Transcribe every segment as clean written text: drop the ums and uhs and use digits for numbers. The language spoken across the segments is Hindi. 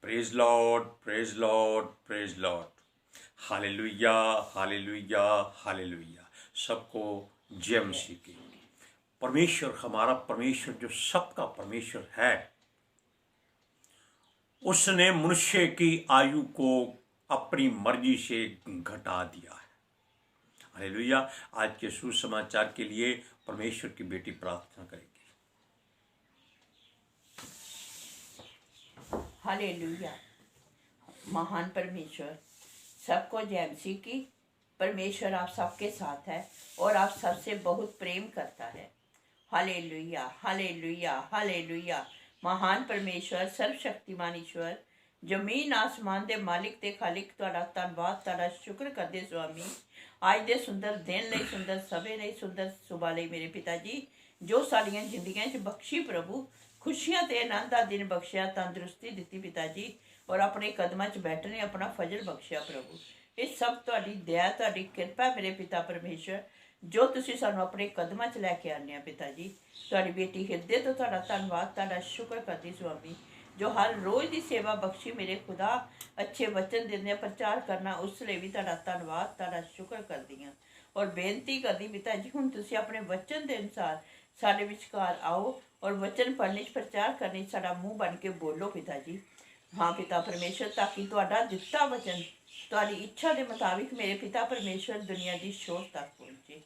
Praise Lord, praise Lord, praise Lord. Hallelujah, hallelujah, hallelujah. सबको जय मसीह की। परमेश्वर, हमारा परमेश्वर जो सबका परमेश्वर है, उसने मनुष्य की आयु को अपनी मर्जी से घटा दिया है। हालेलुया। आज के सुसमाचार के लिए परमेश्वर की बेटी प्रार्थना करेगी। हालेलुया। महान परमेश्वर, सबको जय मसीह की। परमेश्वर आप सबके साथ है और आप सबसे बहुत प्रेम करता है। Hallelujah, hallelujah, hallelujah. महान परमेश्वर, सर्वशक्तिमान ईश्वर, जमीन आसमान दे मालिक ते खालिक, तुहाडा धन्नवाद, तुहाडा शुक्र करदे स्वामी। आज दे सुंदर दिन लई, सुंदर सवे लई, सुंदर सुबह लई मेरे पिता जी, जो साडियां जिंदगियां च बख्शी प्रभु, खुशियां ते आनंद दा दिन बख्शिया, तंदुरुस्ती दित्ती पिता जी, और अपने कदमां च बैठने अपना फजल बख्शिया प्रभु। ये सब तुहाडी दया, तुहाडी किरपा मेरे पिता परमेश्वर, जो तुसीं सानूं अपने कदमां च लैके आने पिता जी। तुहाडी बेटी हिरदे तो तुहाडा धन्नवाद, तुहाडा शुक्र करदी स्वामी, जो हर रोज़ की सेवा बख्शी मेरे खुदा, अच्छे वचन देने प्रचार करना, उस लिए भी तुहाडा धन्नवाद, तुहाडा शुक्र करदी हां और बेनती करदी पिता जी, हुण तुसीं अपने वचन के अनुसार साडे विचकार आओ और वचन पढ़ने प्रचार करने साडा मुंह बन के बोलो पिता जी। हाँ पिता परमेश्वर, ताकि तुहाडा दिता वचन तुहाडी इच्छा के मुताबिक मेरे पिता परमेश्वर दुनिया की सोच तक पहुँचे।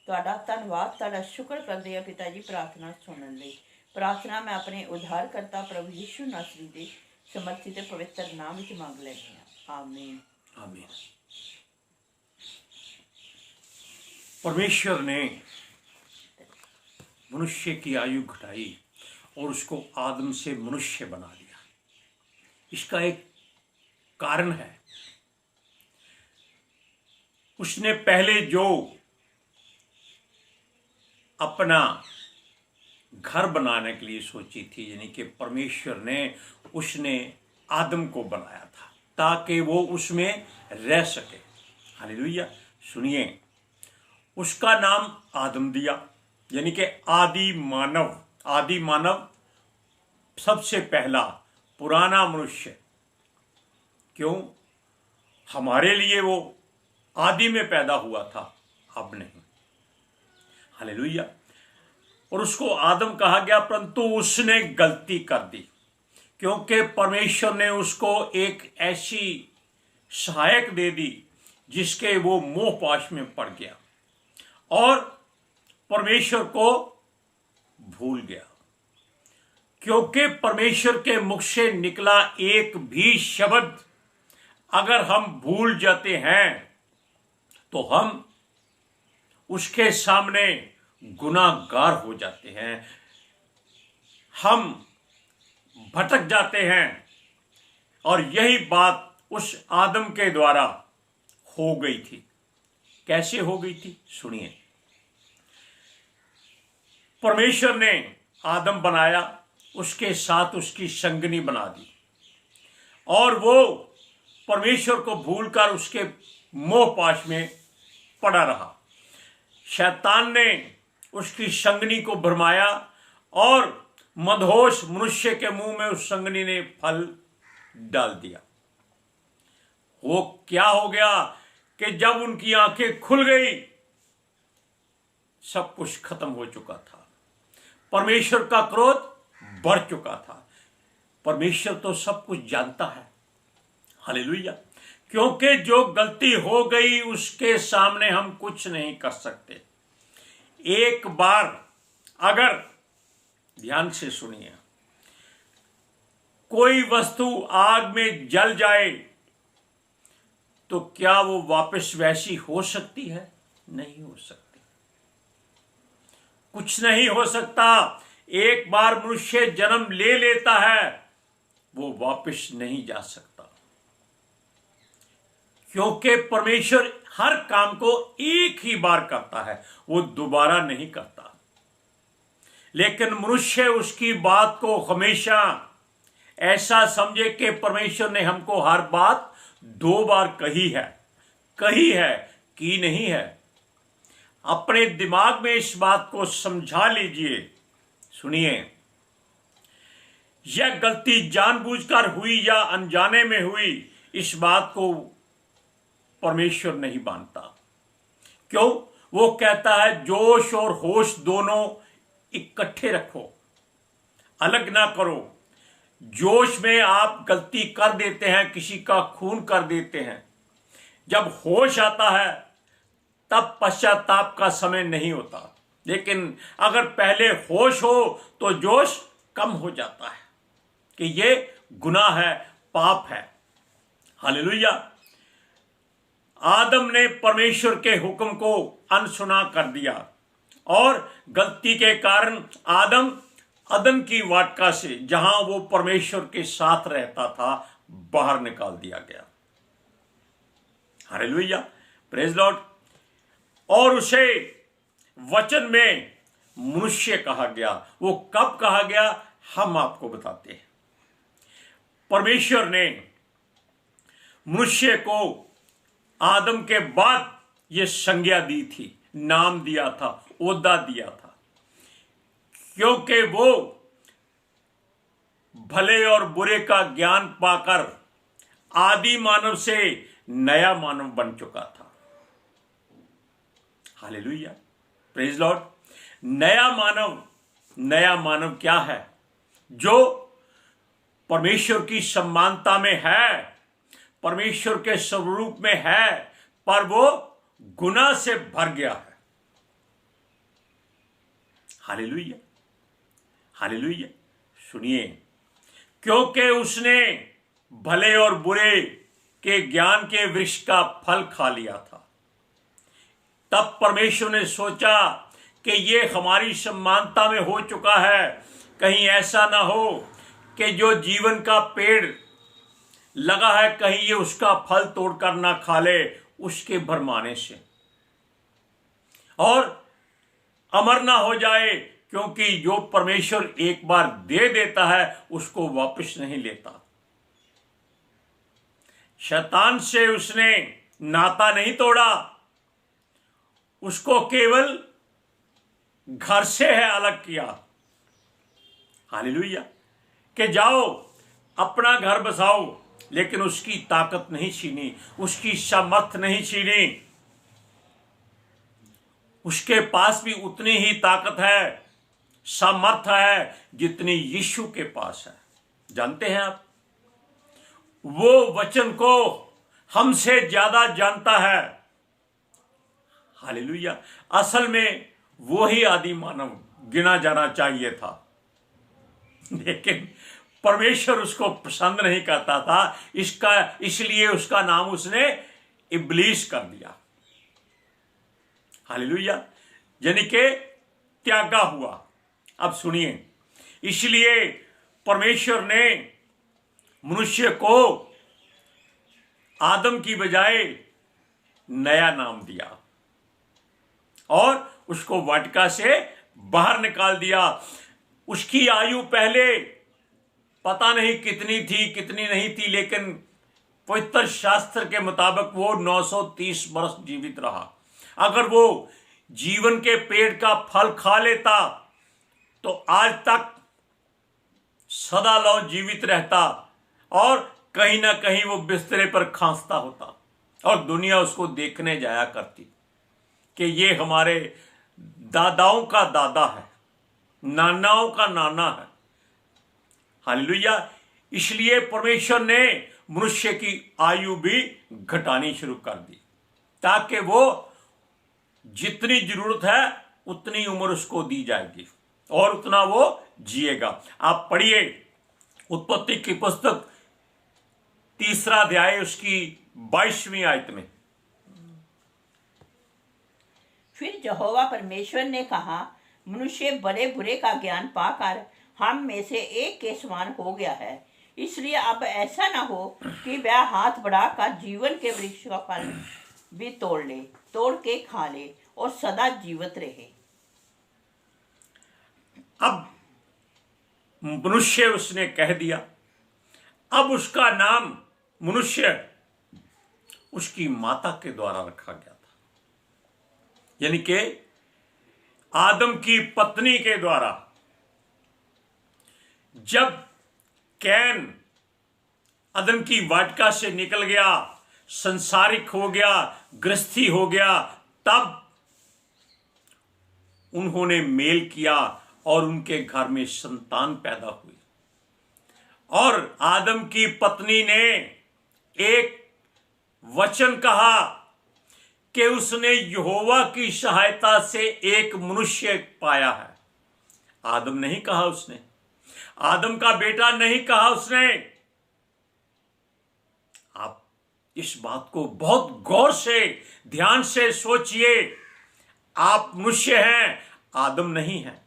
तुहाडा धन्नवाद, तुहाडा शुक्र करदे हैं पिता जी प्रार्थना सुनने लई। प्रार्थना मैं अपने उद्धारकर्ता प्रभु यीशु नासरी दे समर्थित ते पवित्र नाम विच मंग लैंदी हां। आमीन, आमीन। परमेश्वर ने मनुष्य की आयु घटाई और उसको आदम से मनुष्य बना दिया। इसका एक कारण है, उसने पहले जो अपना घर बनाने के लिए सोची थी, यानी कि परमेश्वर ने उसने आदम को बनाया था ताकि वो उसमें रह सके। हालेलुया। सुनिए, उसका नाम आदम दिया, यानी कि आदि मानव। आदि मानव सबसे पहला पुराना मनुष्य। क्यों? हमारे लिए वो आदि में पैदा हुआ था, अब नहीं। हालेलुया। और उसको आदम कहा गया, परंतु उसने गलती कर दी, क्योंकि परमेश्वर ने उसको एक ऐसी सहायक दे दी जिसके वो मोह पाश में पड़ गया और परमेश्वर को भूल गया। क्योंकि परमेश्वर के मुख से निकला एक भी शब्द अगर हम भूल जाते हैं तो हम उसके सामने गुनाहगार हो जाते हैं, हम भटक जाते हैं। और यही बात उस आदम के द्वारा हो गई थी। कैसे हो गई थी? सुनिए। परमेश्वर ने आदम बनाया, उसके साथ उसकी संगनी बना दी और वो परमेश्वर को भूलकर उसके मोह पाश में पड़ा रहा। शैतान ने उसकी संगनी को भरमाया और मदहोश मनुष्य के मुंह में उस संगनी ने फल डाल दिया। वो क्या हो गया कि जब उनकी आंखें खुल गई, सब कुछ खत्म हो चुका था। परमेश्वर का क्रोध बढ़ चुका था। परमेश्वर तो सब कुछ जानता है। हालेलुया। क्योंकि जो गलती हो गई उसके सामने हम कुछ नहीं कर सकते। एक बार अगर, ध्यान से सुनिए, कोई वस्तु आग में जल जाए तो क्या वो वापस वैसी हो सकती है? नहीं हो सकती। कुछ नहीं हो सकता। एक बार मनुष्य जन्म ले लेता है, वो वापस नहीं जा सकता, क्योंकि परमेश्वर हर काम को एक ही बार करता है, वो दोबारा नहीं करता। लेकिन मनुष्य उसकी बात को हमेशा ऐसा समझे कि परमेश्वर ने हमको हर बात 2 बार कही है, की नहीं है। अपने दिमाग में इस बात को समझा लीजिए। सुनिए, यह गलती जानबूझकर हुई या अनजाने में हुई, इस बात को परमेश्वर नहीं मानता। क्यों? वो कहता है जोश और होश दोनों इकट्ठे रखो, अलग ना करो। जोश में आप गलती कर देते हैं, किसी का खून कर देते हैं। जब होश आता है तब पश्चाताप का समय नहीं होता, लेकिन अगर पहले होश हो तो जोश कम हो जाता है कि ये गुनाह है, पाप है। हालेलुया। आदम ने परमेश्वर के हुक्म को अनसुना कर दिया और गलती के कारण आदम अदन की वाटिका से, जहां वो परमेश्वर के साथ रहता था, बाहर निकाल दिया गया। Hallelujah, praise Lord. और उसे वचन में मनुष्य कहा गया। वो कब कहा गया, हम आपको बताते हैं। परमेश्वर ने मनुष्य को आदम के बाद ये संज्ञा दी थी, नाम दिया था, ओहदा दिया था, क्योंकि वो भले और बुरे का ज्ञान पाकर आदि मानव से नया मानव बन चुका था। Hallelujah, praise Lord. नया मानव क्या है? जो परमेश्वर की समानता में है, परमेश्वर के स्वरूप में है, पर वो गुनाह से भर गया है। Hallelujah, hallelujah. सुनिए, क्योंकि उसने भले और बुरे के ज्ञान के वृक्ष का फल खा लिया था, तब परमेश्वर ने सोचा कि ये हमारी समानता में हो चुका है, कहीं ऐसा ना हो कि जो जीवन का पेड़ लगा है, कहीं ये उसका फल तोड़कर ना खा ले उसके भरमाने से, और अमर ना हो जाए, क्योंकि जो परमेश्वर एक बार दे देता है उसको वापस नहीं लेता। शैतान से उसने नाता नहीं तोड़ा, उसको केवल घर से है अलग किया। हालेलुया, कि जाओ अपना घर बसाओ, लेकिन उसकी ताकत नहीं छीनी, उसकी सामर्थ नहीं छीनी। उसके पास भी उतनी ही ताकत है, सामर्थ है, जितनी यीशु के पास है। जानते हैं आप, वो वचन को हमसे ज्यादा जानता है। हालेलुया। असल में वो ही आदि मानव गिना जाना चाहिए था, लेकिन परमेश्वर उसको पसंद नहीं करता था, इसलिए उसका नाम उसने इब्लीस कर दिया। हालेलुया, यानी कि त्यागा हुआ। अब सुनिए, इसलिए परमेश्वर ने मनुष्य को आदम की बजाय नया नाम दिया और उसको वाटिका से बाहर निकाल दिया। उसकी आयु पहले पता नहीं कितनी थी, कितनी नहीं थी, लेकिन पवित्र शास्त्र के मुताबिक वो 930 वर्ष जीवित रहा। अगर वो जीवन के पेड़ का फल खा लेता तो आज तक सदा लौ जीवित रहता और कहीं ना कहीं वो बिस्तरे पर खांसता होता, और दुनिया उसको देखने जाया करती कि ये हमारे दादाओं का दादा है, नानाओं का नाना है। हालेलुया। इसलिए परमेश्वर ने मनुष्य की आयु भी घटानी शुरू कर दी, ताकि वो जितनी जरूरत है उतनी उम्र उसको दी जाएगी और उतना वो जिएगा। आप पढ़िए उत्पत्ति की पुस्तक 3 अध्याय उसकी 22वीं आयत में। फिर यहोवा परमेश्वर ने कहा, मनुष्य भले बुरे का ज्ञान पाकर हम में से एक के समान हो गया है, इसलिए अब ऐसा ना हो कि वह हाथ बढ़ाकर जीवन के वृक्ष का फल भी तोड़ के खा ले और सदा जीवित रहे। अब मनुष्य उसने कह दिया, अब उसका नाम मनुष्य उसकी माता के द्वारा रखा गया था, यानी कि आदम की पत्नी के द्वारा। जब कैन अदन की वाटिका से निकल गया, संसारिक हो गया, गृहस्थी हो गया, तब उन्होंने मेल किया और उनके घर में संतान पैदा हुई। और आदम की पत्नी ने एक वचन कहा कि उसने यहोवा की सहायता से एक मनुष्य पाया है। आदम नहीं कहा उसने, आदम का बेटा नहीं कहा उसने। आप इस बात को बहुत गौर से, ध्यान से सोचिए। आप मनुष्य हैं, आदम नहीं है।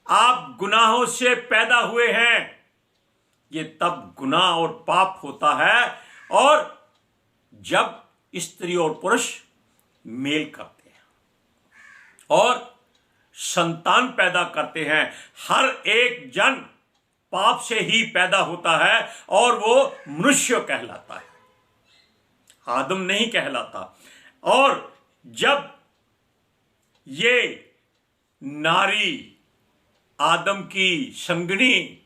आप गुनाहों से पैदा हुए हैं। ये तब गुनाह और पाप होता है और जब स्त्री और पुरुष मेल करते हैं और संतान पैदा करते हैं। हर एक जन पाप से ही पैदा होता है और वो मनुष्य कहलाता है, आदम नहीं कहलाता। और जब ये नारी आदम की संगनी,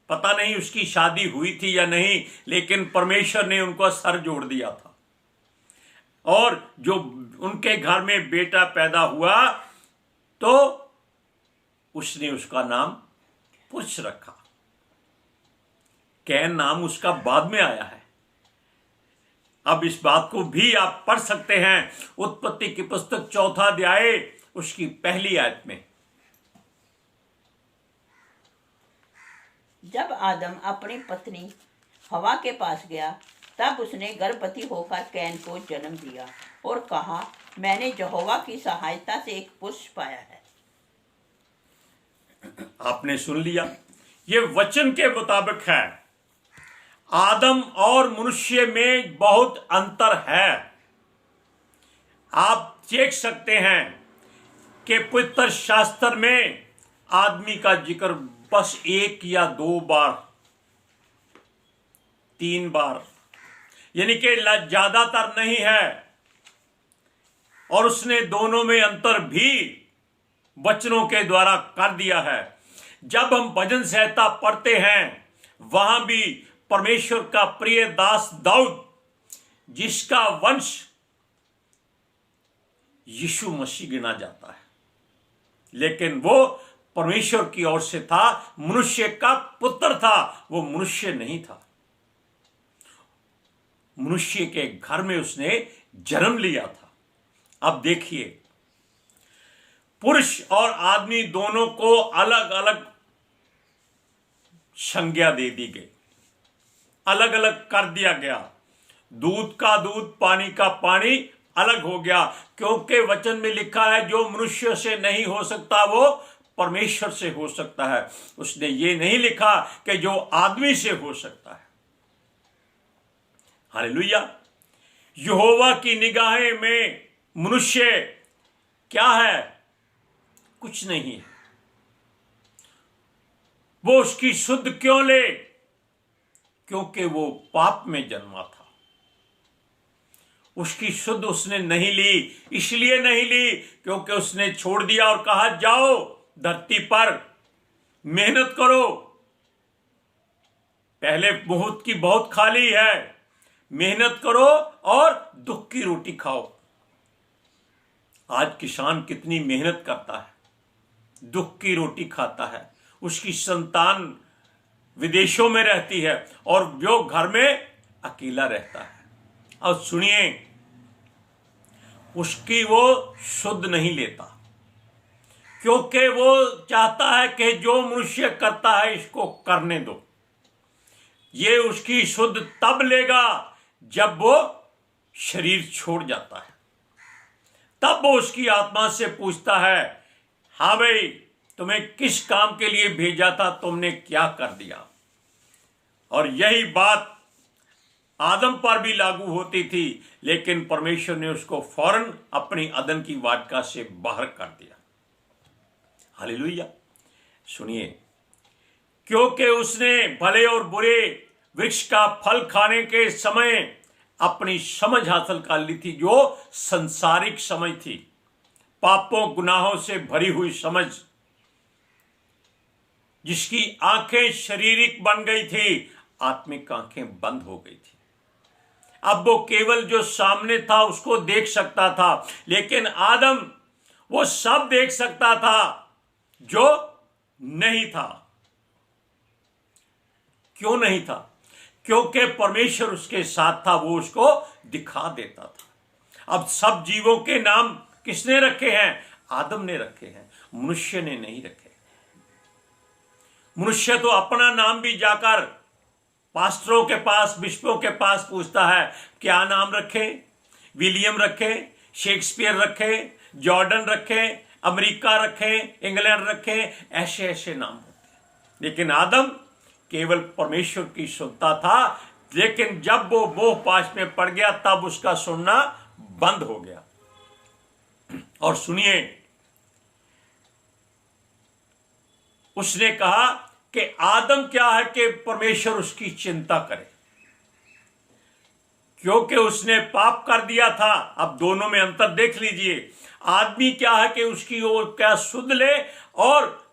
पता नहीं उसकी शादी हुई थी या नहीं, लेकिन परमेश्वर ने उनको सर जोड़ दिया था। और जो उनके घर में बेटा पैदा हुआ तो उसने उसका नाम पुरुष रखा। कैन नाम उसका बाद में आया है। अब इस बात को भी आप पढ़ सकते हैं उत्पत्ति की पुस्तक 4 अध्याय उसकी पहली आयत में। जब आदम अपनी पत्नी हवा के पास गया तब उसने गर्भवती होकर कैन को जन्म दिया और कहा, मैंने यहोवा की सहायता से एक पुरुष पाया है। आपने सुन लिया, ये वचन के मुताबिक है। आदम और मनुष्य में बहुत अंतर है। आप देख सकते हैं कि पवित्र शास्त्र में आदमी का जिक्र बस 1 या 2 बार, 3 बार, यानी कि ज्यादातर नहीं है। और उसने दोनों में अंतर भी वचनों के द्वारा कर दिया है। जब हम भजन संहिता पढ़ते हैं वहां भी परमेश्वर का प्रिय दास दाऊद, जिसका वंश यीशु मसीह गिना जाता है, लेकिन वो परमेश्वर की ओर से था, मनुष्य का पुत्र था, वो मनुष्य नहीं था। मनुष्य के घर में उसने जन्म लिया था। अब देखिए, पुरुष और आदमी दोनों को अलग अलग संज्ञा दे दी गई, अलग अलग कर दिया गया। दूध का दूध, पानी का पानी अलग हो गया, क्योंकि वचन में लिखा है जो मनुष्य से नहीं हो सकता वो परमेश्वर से हो सकता है। उसने ये नहीं लिखा कि जो आदमी से हो सकता है। हालेलुया। यहोवा की निगाहें में मनुष्य क्या है? कुछ नहीं है। वो उसकी शुद्ध क्यों ले? क्योंकि वो पाप में जन्मा था। उसकी शुद्ध उसने नहीं ली, इसलिए नहीं ली क्योंकि उसने छोड़ दिया और कहा, जाओ धरती पर मेहनत करो, पहले बहुत की बहुत खाली है, मेहनत करो और दुख की रोटी खाओ। आज किसान कितनी मेहनत करता है, दुख की रोटी खाता है, उसकी संतान विदेशों में रहती है और वो घर में अकेला रहता है। और सुनिए, उसकी वो शुद्ध नहीं लेता, क्योंकि वो चाहता है कि जो मनुष्य करता है इसको करने दो। ये उसकी शुद्ध तब लेगा जब वो शरीर छोड़ जाता है। तब वो उसकी आत्मा से पूछता है, हाँ भाई, तुम्हें किस काम के लिए भेजा था, तुमने क्या कर दिया। और यही बात आदम पर भी लागू होती थी, लेकिन परमेश्वर ने उसको फौरन अपनी अदन की वाटिका से बाहर कर दिया। हालेलुया। सुनिए, क्योंकि उसने भले और बुरे वृक्ष का फल खाने के समय अपनी समझ हासिल कर ली थी, जो संसारिक समझ थी, पापों गुनाहों से भरी हुई समझ। जिसकी आंखें शारीरिक बन गई थी, आत्मिक आंखें बंद हो गई थी। अब वो केवल जो सामने था उसको देख सकता था, लेकिन आदम वो सब देख सकता था जो नहीं था। क्यों नहीं था? क्योंकि परमेश्वर उसके साथ था, वो उसको दिखा देता था। अब सब जीवों के नाम किसने रखे हैं? आदम ने रखे हैं, मनुष्य ने नहीं रखे। मनुष्य तो अपना नाम भी जाकर पास्टरों के पास, बिशपों के पास पूछता है, क्या नाम रखे? विलियम रखे, शेक्सपियर रखे, जॉर्डन रखे, अमेरिका रखे, इंग्लैंड रखे, ऐसे ऐसे नाम होते हैं। लेकिन आदम केवल परमेश्वर की सुनता था, लेकिन जब वो मोह पाश में पड़ गया तब उसका सुनना बंद हो गया। और सुनिए, उसने कहा कि आदम क्या है कि परमेश्वर उसकी चिंता करे, क्योंकि उसने पाप कर दिया था। अब दोनों में अंतर देख लीजिए। आदमी क्या है कि उसकी वो क्या सुध ले, और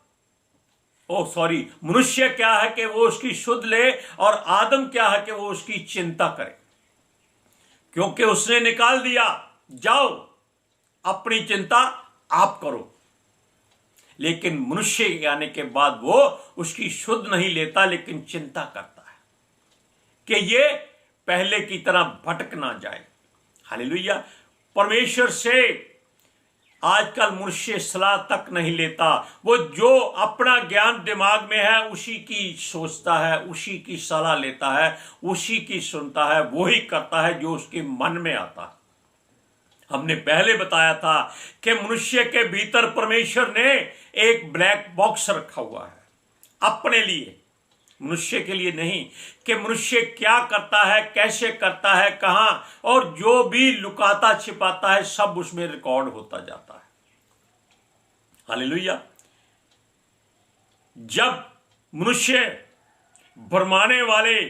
मनुष्य क्या है कि वो उसकी सुध ले, और आदम क्या है कि वो उसकी चिंता करे। क्योंकि उसने निकाल दिया, जाओ अपनी चिंता आप करो। लेकिन मनुष्य आने के बाद वो उसकी शुद्ध नहीं लेता, लेकिन चिंता करता है कि ये पहले की तरह भटक ना जाए। हालेलुया। परमेश्वर से आजकल मनुष्य सलाह तक नहीं लेता। वो जो अपना ज्ञान दिमाग में है उसी की सोचता है, उसी की सलाह लेता है, उसी की सुनता है, वही करता है जो उसके मन में आता है। हमने पहले बताया था कि मनुष्य के भीतर परमेश्वर ने एक ब्लैक बॉक्स रखा हुआ है अपने लिए, मनुष्य के लिए नहीं, कि मनुष्य क्या करता है, कैसे करता है, कहां, और जो भी लुकाता छिपाता है सब उसमें रिकॉर्ड होता जाता है। हालेलुया। जब मनुष्य भरमाने वाले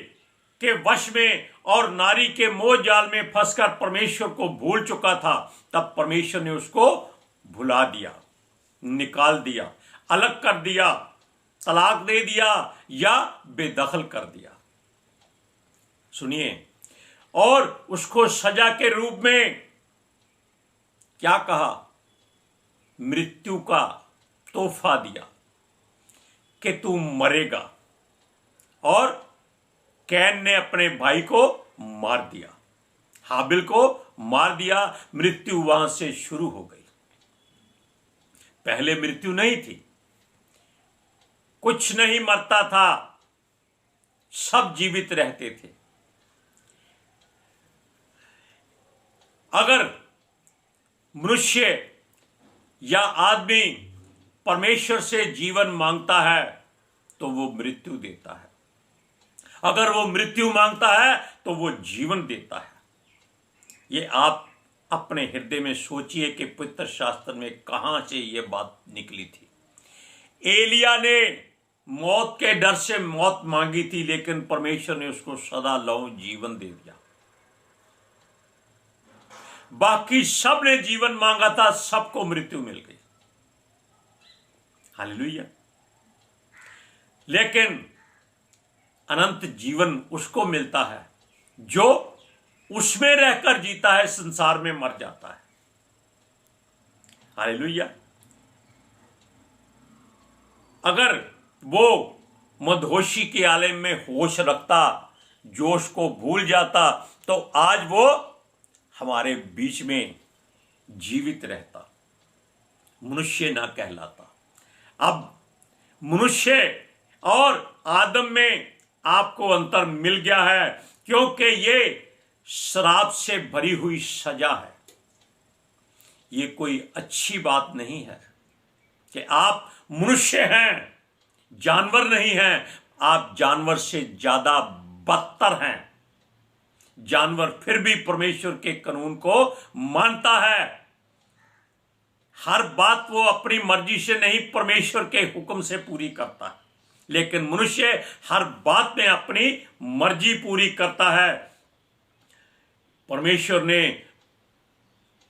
के वश में और नारी के मोह जाल में फंसकर परमेश्वर को भूल चुका था, तब परमेश्वर ने उसको भुला दिया, निकाल दिया, अलग कर दिया, तलाक दे दिया या बेदखल कर दिया। सुनिए, और उसको सजा के रूप में क्या कहा? मृत्यु का तोहफा दिया कि तू मरेगा। और कैन ने अपने भाई को मार दिया, हाबिल को मार दिया। मृत्यु वहां से शुरू हो गई। पहले मृत्यु नहीं थी, कुछ नहीं मरता था, सब जीवित रहते थे। अगर मनुष्य या आदमी परमेश्वर से जीवन मांगता है तो वो मृत्यु देता है, अगर वो मृत्यु मांगता है तो वो जीवन देता है। ये आप अपने हृदय में सोचिए कि पवित्र शास्त्र में कहां से ये बात निकली थी। एलिया ने मौत के डर से मौत मांगी थी, लेकिन परमेश्वर ने उसको सदा लौ जीवन दे दिया। बाकी सब ने जीवन मांगा था, सबको मृत्यु मिल गई। हालेलुया। लेकिन अनंत जीवन उसको मिलता है जो उसमें रहकर जीता है, संसार में मर जाता है। हालेलुया। अगर वो मदहोशी के आलम में होश रखता, जोश को भूल जाता, तो आज वो हमारे बीच में जीवित रहता, मनुष्य ना कहलाता। अब मनुष्य और आदम में आपको अंतर मिल गया है, क्योंकि ये श्राप से भरी हुई सजा है। ये कोई अच्छी बात नहीं है कि आप मनुष्य हैं, जानवर नहीं हैं। आप जानवर से ज्यादा बदतर हैं। जानवर फिर भी परमेश्वर के कानून को मानता है। हर बात वो अपनी मर्जी से नहीं, परमेश्वर के हुक्म से पूरी करता है। लेकिन मनुष्य हर बात में अपनी मर्जी पूरी करता है। परमेश्वर ने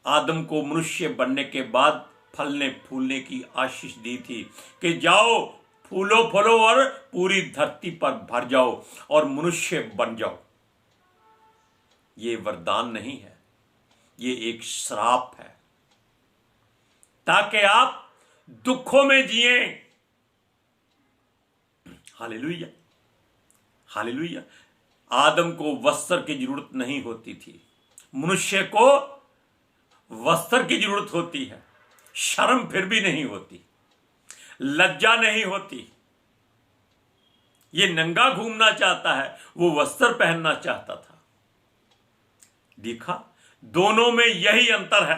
आदम को मनुष्य बनने के बाद फलने फूलने की आशीष दी थी कि जाओ, फूलो फलो और पूरी धरती पर भर जाओ और मनुष्य बन जाओ। ये वरदान नहीं है, ये एक श्राप है, ताकि आप दुखों में जिए। Hallelujah, hallelujah. आदम को वस्त्र की जरूरत नहीं होती थी, मनुष्य को वस्त्र की जरूरत होती है। शर्म फिर भी नहीं होती, लज्जा नहीं होती। ये नंगा घूमना चाहता है, वो वस्त्र पहनना चाहता था। देखा, दोनों में यही अंतर है।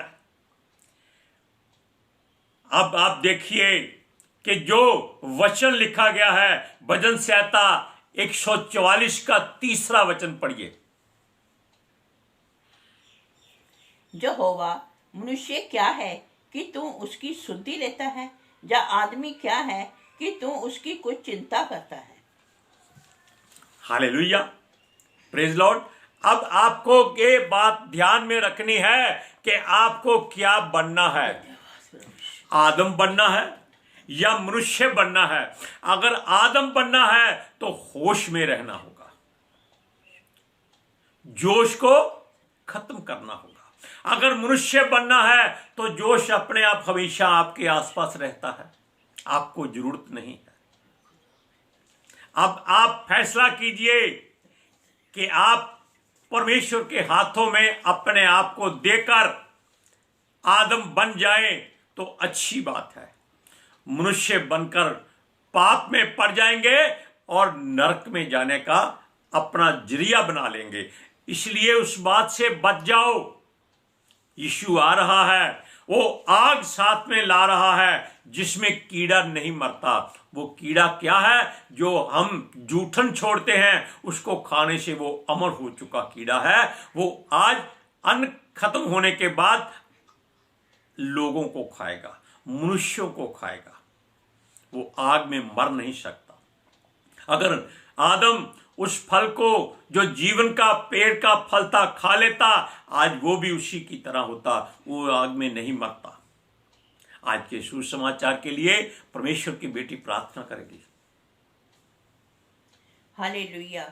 अब आप देखिए कि जो वचन लिखा गया है, भजन संहिता 144 का 3रा वचन पढ़िए। यहोवा, मनुष्य क्या है कि तू उसकी सुधि लेता है, या आदमी क्या है कि तू उसकी कुछ चिंता करता है। Hallelujah, praise Lord. अब आपको ये बात ध्यान में रखनी है कि आपको क्या बनना है, आदम बनना है या मनुष्य बनना है। अगर आदम बनना है तो होश में रहना होगा, जोश को खत्म करना होगा। अगर मनुष्य बनना है तो जोश अपने आप हमेशा आपके आसपास रहता है, आपको जरूरत नहीं है। अब आप फैसला कीजिए कि आप परमेश्वर के हाथों में अपने आप को देकर आदम बन जाएं तो अच्छी बात है। मनुष्य बनकर पाप में पड़ जाएंगे और नरक में जाने का अपना जरिया बना लेंगे। इसलिए उस बात से बच जाओ। यीशु आ रहा है, वो आग साथ में ला रहा है जिसमें कीड़ा नहीं मरता। वो कीड़ा क्या है? जो हम जूठन छोड़ते हैं, उसको खाने से वो अमर हो चुका कीड़ा है। वो आज अन्न खत्म होने के बाद लोगों को खाएगा, मनुष्यों को खाएगा। वो आग में मर नहीं सकता। अगर आदम उस फल को, जो जीवन का पेड़ का फल था, खा लेता, आज वो भी उसी की तरह होता, वो आग में नहीं मरता। आज के सुसमाचार के लिए परमेश्वर की बेटी प्रार्थना करेगी। Hallelujah,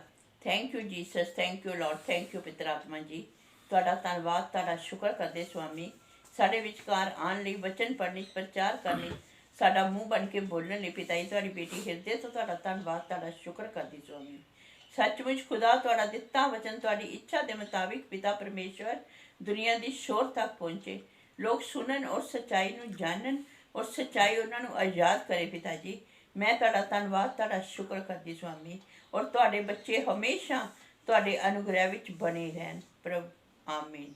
thank you Jesus, thank you Lord, thank you पितर आत्मा जी। ਤੁਹਾਡਾ ਧੰਨਵਾਦ, ਤੁਹਾਡਾ ਸ਼ੁਕਰ ਕਰਦੇ ਸੁਆਮੀ, ਸਾਡੇ ਵਿਚਕਾਰ ਆਉਣ ਲਈ, ਵਚਨ ਪੜ੍ਹਨ, ਪ੍ਰਚਾਰ ਕਰਨ, ਸਾਡਾ ਮੂੰਹ ਬਣ ਕੇ ਬੋਲਣ ਲਈ ਪਿਤਾ ਜੀ ਤੁਹਾਡੀ ਬੇਟੀ ਹਿਰਦੇ ਤੋਂ ਤੁਹਾਡਾ ਧੰਨਵਾਦ, ਤੁਹਾਡਾ ਸ਼ੁਕਰ ਕਰਦੀ ਸੁਆਮੀ। ਸੱਚਮੁੱਚ ਖੁਦਾ ਤੁਹਾਡਾ ਦਿੱਤਾ ਵਚਨ ਤੁਹਾਡੀ ਇੱਛਾ ਦੇ ਮੁਤਾबिक ਪਿਤਾ ਪਰਮੇਸ਼ਵਰ ਦੁਨੀਆ ਦੀ ਸ਼ੋਰ ਤੱਕ ਪਹੁੰਚੇ, ਲੋਕ ਸੁਣਨ ਔਰ ਸੱਚਾਈ ਨੂੰ ਜਾਣਨ ਔਰ ਸੱਚਾਈ ਉਹਨਾਂ ਨੂੰ ਆਜ਼ਾਦ ਕਰੇ। ਪਿਤਾ ਜੀ, ਮੈਂ ਤੁਹਾਡਾ ਧੰਨਵਾਦ, ਤੁਹਾਡਾ ਸ਼ੁਕਰ ਕਰਦੀ ਸੁਆਮੀ, ਔਰ ਤੁਹਾਡੇ ਬੱਚੇ ਹਮੇਸ਼ਾ ਤੁਹਾਡੇ ਅਨੁਗ੍ਰਹਿ ਵਿੱਚ ਬਣੇ ਰਹਿਣ ਪ੍ਰਭੂ। आमीन।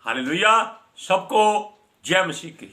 हालेलुया। सबको जय मसीह की।